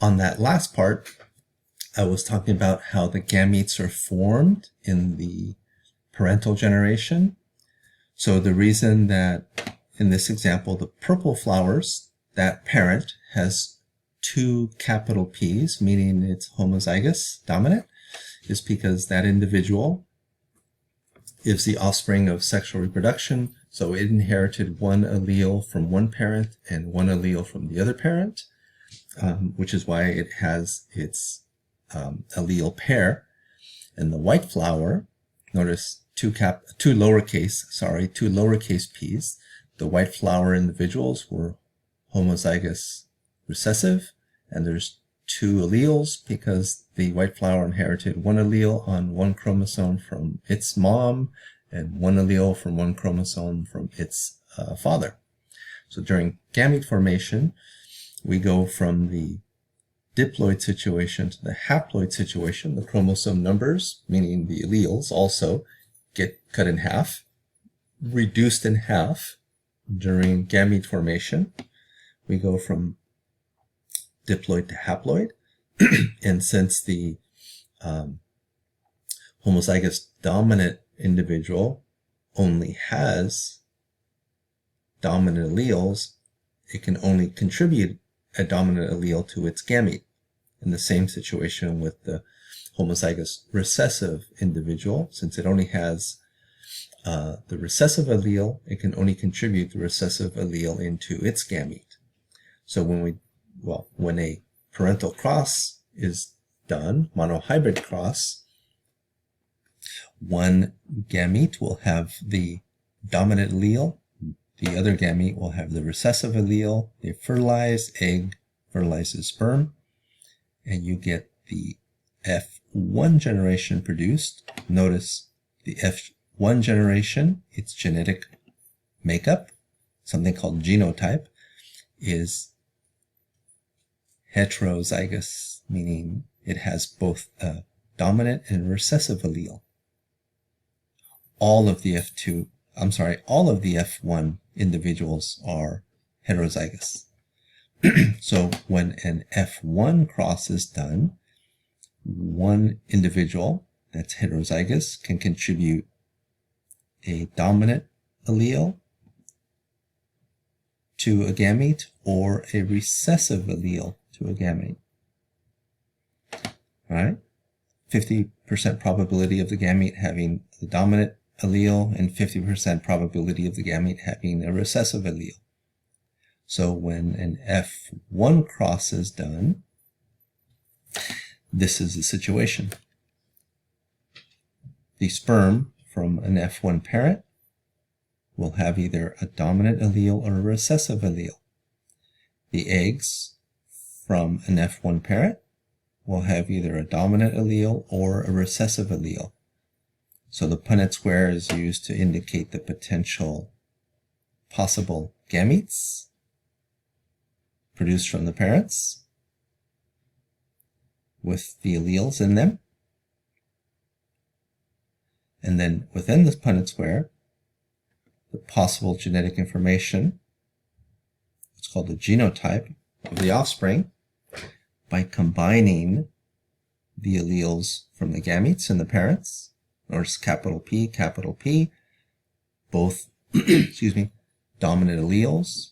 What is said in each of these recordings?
On that last part, I was talking about how the gametes are formed in the parental generation. So the reason that in this example, the purple flowers, that parent has two capital P's, meaning it's homozygous dominant, is because that individual is the offspring of sexual reproduction. So it inherited one allele from one parent and one allele from the other parent, which is why it has its allele pair. And the white flower, notice two lowercase p's. The white flower individuals were homozygous recessive, and there's two alleles because the white flower inherited one allele on one chromosome from its mom and one allele from one chromosome from its father. So during gamete formation, we go from the diploid situation to the haploid situation. The chromosome numbers, meaning the alleles, also get cut in half, reduced in half during gamete formation. We go from diploid to haploid, and since the homozygous dominant individual only has dominant alleles, it can only contribute a dominant allele to its gamete. In the same situation with the homozygous recessive individual, since it only has the recessive allele, it can only contribute the recessive allele into its gamete. So when a parental cross is done, monohybrid cross, one gamete will have the dominant allele, the other gamete will have the recessive allele. They fertilize, egg fertilizes sperm, and you get the F1 generation produced. Notice the F1 generation, its genetic makeup, something called genotype, is heterozygous, meaning it has both a dominant and recessive allele. All of the F1 individuals are heterozygous. So when an F1 cross is done, one individual that's heterozygous can contribute a dominant allele to a gamete or a recessive allele to a gamete. All right? 50% probability of the gamete having the dominant allele and 50% probability of the gamete having a recessive allele. So when an F1 cross is done, this is the situation. The sperm from an F1 parent will have either a dominant allele or a recessive allele. The eggs from an F1 parent will have either a dominant allele or a recessive allele. So the Punnett square is used to indicate the potential possible gametes produced from the parents with the alleles in them. And then within this Punnett square, the possible genetic information, it's called the genotype of the offspring, by combining the alleles from the gametes and the parents, or capital P, both dominant alleles,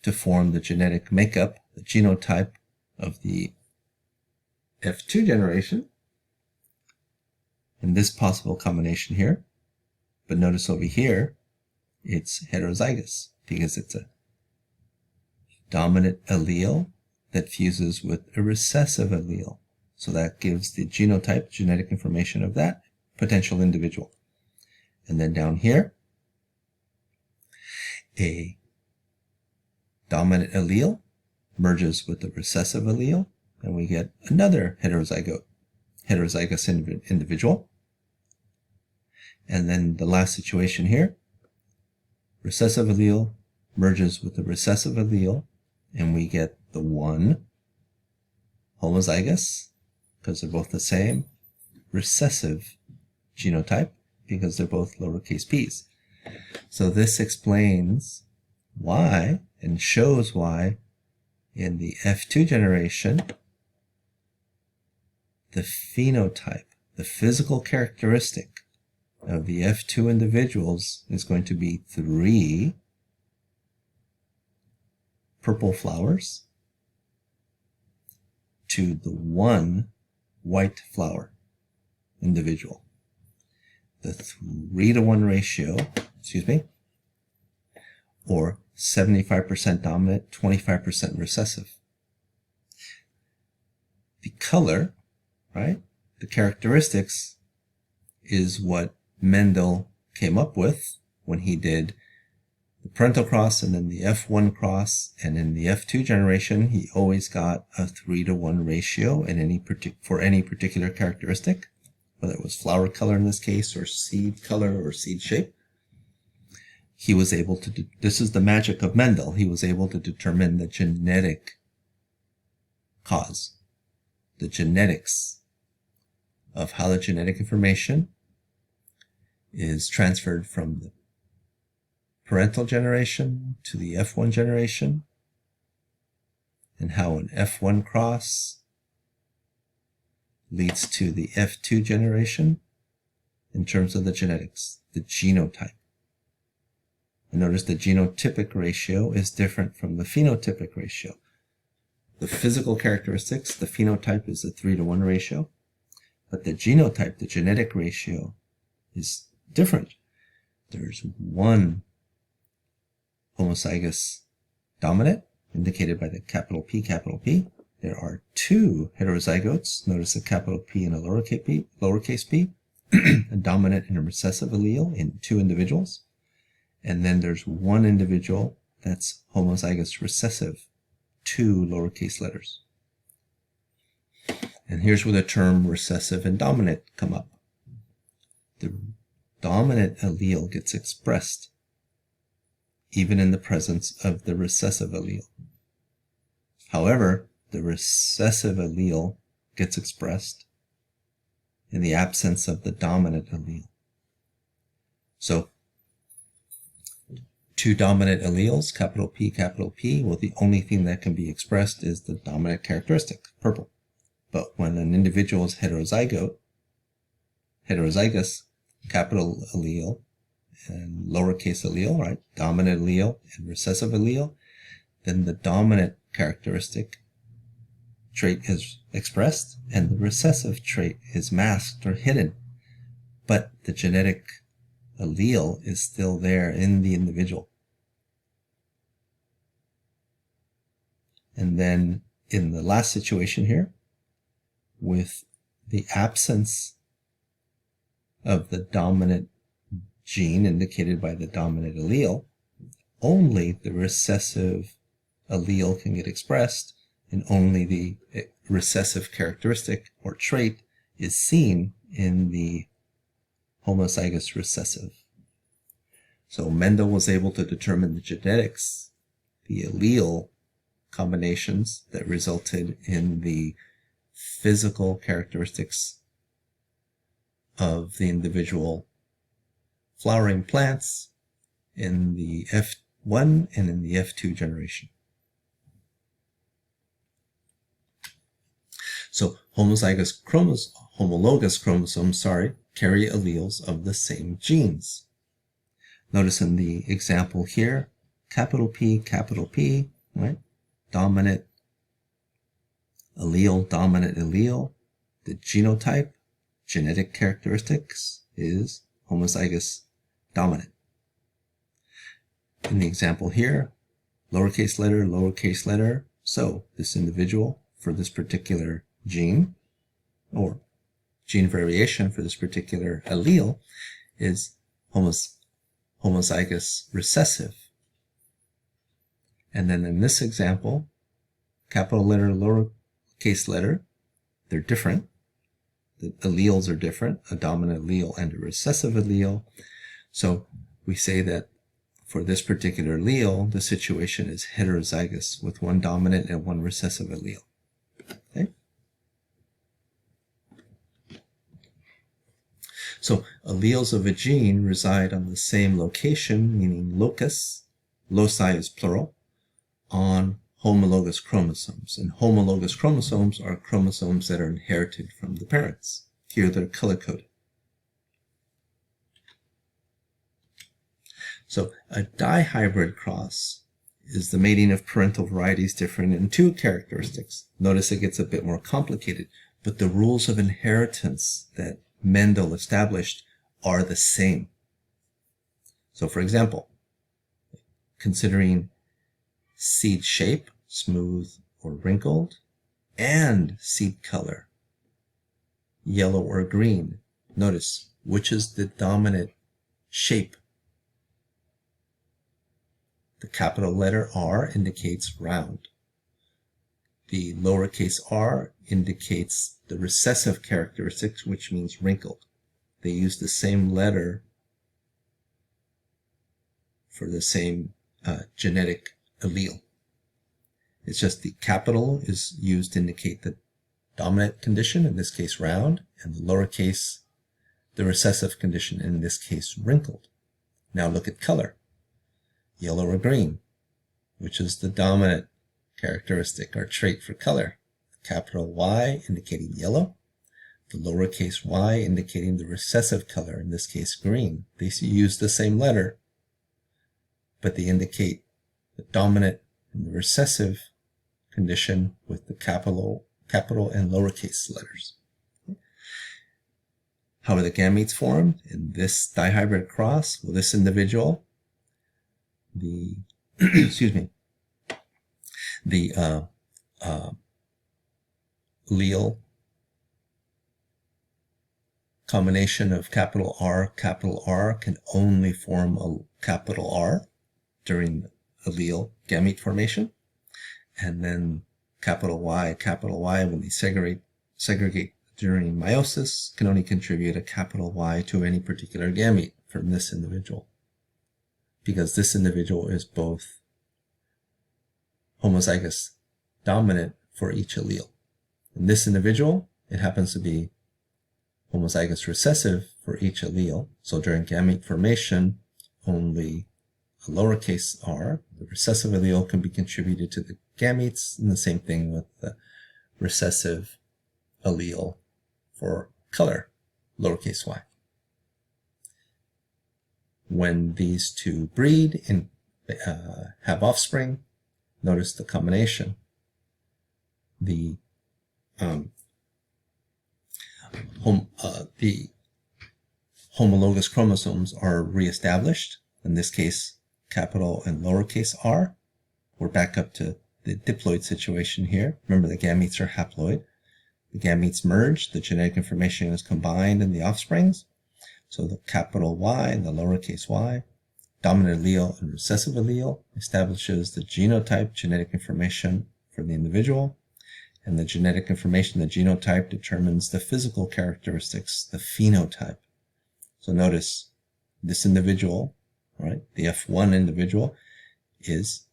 to form the genetic makeup, the genotype of the F2 generation, in this possible combination here. But notice over here, it's heterozygous because it's a dominant allele that fuses with a recessive allele. So that gives the genotype, genetic information of that potential individual. And then down here, a dominant allele merges with the recessive allele, and we get another heterozygous individual. And then the last situation here, recessive allele merges with the recessive allele, and we get the one homozygous, because they're both the same, recessive genotype, because they're both lowercase p's. So this explains why and shows why In the F2 generation, the phenotype, the physical characteristic of the F2 individuals is going to be 3 purple flowers to the 1 white flower individual. The 3-to-1 ratio, or 75% dominant, 25% recessive. The color, right, the characteristics is what Mendel came up with when he did the parental cross and then the F1 cross, and in the F2 generation he always got a 3-to-1 ratio in for any particular characteristic, whether it was flower color in this case or seed color or seed shape. He was able to, this is the magic of Mendel, he was able to determine the genetic cause, the genetics of how the genetic information is transferred from the parental generation to the F1 generation, and how an F1 cross leads to the F2 generation in terms of the genetics, the genotype. And notice the genotypic ratio is different from the phenotypic ratio. The physical characteristics, the phenotype is a 3-to-1 ratio, but the genotype, the genetic ratio, is different. There's 1 homozygous dominant, indicated by the capital P. There are 2 heterozygotes, notice a capital P and a lowercase p, a dominant and a recessive allele in 2 individuals. And then there's 1 individual that's homozygous recessive, 2 lowercase letters. And here's where the term recessive and dominant come up. The dominant allele gets expressed even in the presence of the recessive allele. However, the recessive allele gets expressed in the absence of the dominant allele. So, 2 dominant alleles, capital P, well, the only thing that can be expressed is the dominant characteristic, purple. But when an individual is heterozygous, capital allele and lowercase allele, right, dominant allele and recessive allele, then the dominant characteristic trait is expressed and the recessive trait is masked or hidden. But the genetic allele is still there in the individual. And then in the last situation here, with the absence of the dominant gene indicated by the dominant allele, only the recessive allele can get expressed, and only the recessive characteristic or trait is seen in the homozygous recessive. So Mendel was able to determine the genetics, the allele combinations that resulted in the physical characteristics of the individual flowering plants in the F1 and in the F2 generation. So homologous chromosomes, carry alleles of the same genes. Notice in the example here, capital P, right? Dominant allele. The genotype, genetic characteristics, is homozygous dominant. In the example here, lowercase letter. So this individual for this particular gene, or gene variation for this particular allele, is homozygous recessive. And then in this example, capital letter, lowercase letter, they're different. The alleles are different, a dominant allele and a recessive allele. So we say that for this particular allele, the situation is heterozygous with 1 dominant and 1 recessive allele. Okay? So alleles of a gene reside on the same location, meaning locus, loci is plural, on homologous chromosomes. And homologous chromosomes are chromosomes that are inherited from the parents. Here they're color-coded. So a dihybrid cross is the mating of parental varieties different in two characteristics. Notice it gets a bit more complicated, but the rules of inheritance that Mendel established are the same. So for example, considering seed shape, smooth or wrinkled, and seed color, yellow or green. Notice which is the dominant shape. The capital letter R indicates round. The lowercase r indicates the recessive characteristics, which means wrinkled. They use the same letter for the same genetic allele. It's just the capital is used to indicate the dominant condition, in this case round, and the lowercase, the recessive condition, in this case wrinkled. Now look at color. Yellow or green, which is the dominant characteristic or trait for color. Capital Y indicating yellow, the lowercase y indicating the recessive color, in this case green. They use the same letter, but they indicate the dominant and the recessive condition with the capital and lowercase letters. How are the gametes formed in this dihybrid cross? Well, this individual, the excuse me, the allele combination of capital R can only form a capital R during allele gamete formation, and then capital Y when they segregate during meiosis can only contribute a capital Y to any particular gamete from this individual, because this individual is both homozygous dominant for each allele. In this individual, it happens to be homozygous recessive for each allele, so during gamete formation, only a lowercase r, the recessive allele, can be contributed to the gametes, and the same thing with the recessive allele for color, lowercase y. When these two breed and have offspring, notice the combination. The homologous chromosomes are reestablished. In this case, capital and lowercase r. We're back up to the diploid situation here. Remember, the gametes are haploid. The gametes merge, the genetic information is combined in the offsprings. So the capital Y and the lowercase y, dominant allele and recessive allele, establishes the genotype, genetic information for the individual. And the genetic information, the genotype, determines the physical characteristics, the phenotype. So notice this individual, right, the F1 individual, is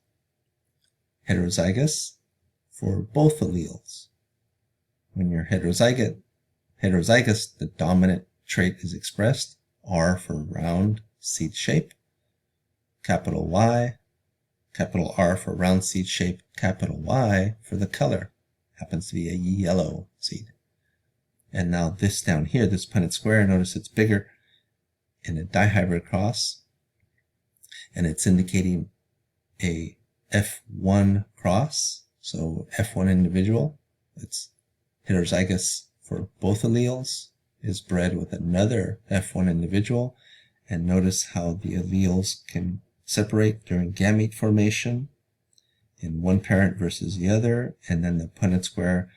heterozygous for both alleles. When you're heterozygous, the dominant trait is expressed, R for round seed shape, capital Y, capital R for round seed shape, capital Y for the color, happens to be a yellow seed. And now this down here, this Punnett square, notice it's bigger in a dihybrid cross, and it's indicating a F1 cross, so F1 individual, it's heterozygous for both alleles, is bred with another F1 individual, and notice how the alleles can separate during gamete formation in one parent versus the other, and then the Punnett square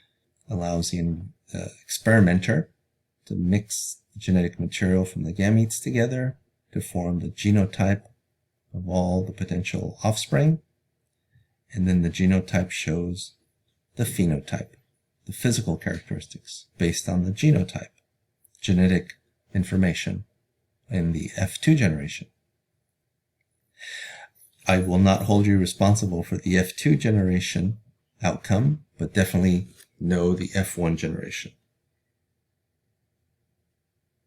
allows the experimenter to mix genetic material from the gametes together to form the genotype of all the potential offspring, and then the genotype shows the phenotype, the physical characteristics based on the genotype, genetic information in the F2 generation. I will not hold you responsible for the F2 generation outcome, but definitely know the F1 generation.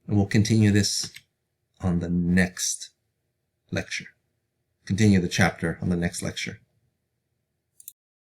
And we'll continue this on the next lecture. Continue the chapter on the next lecture.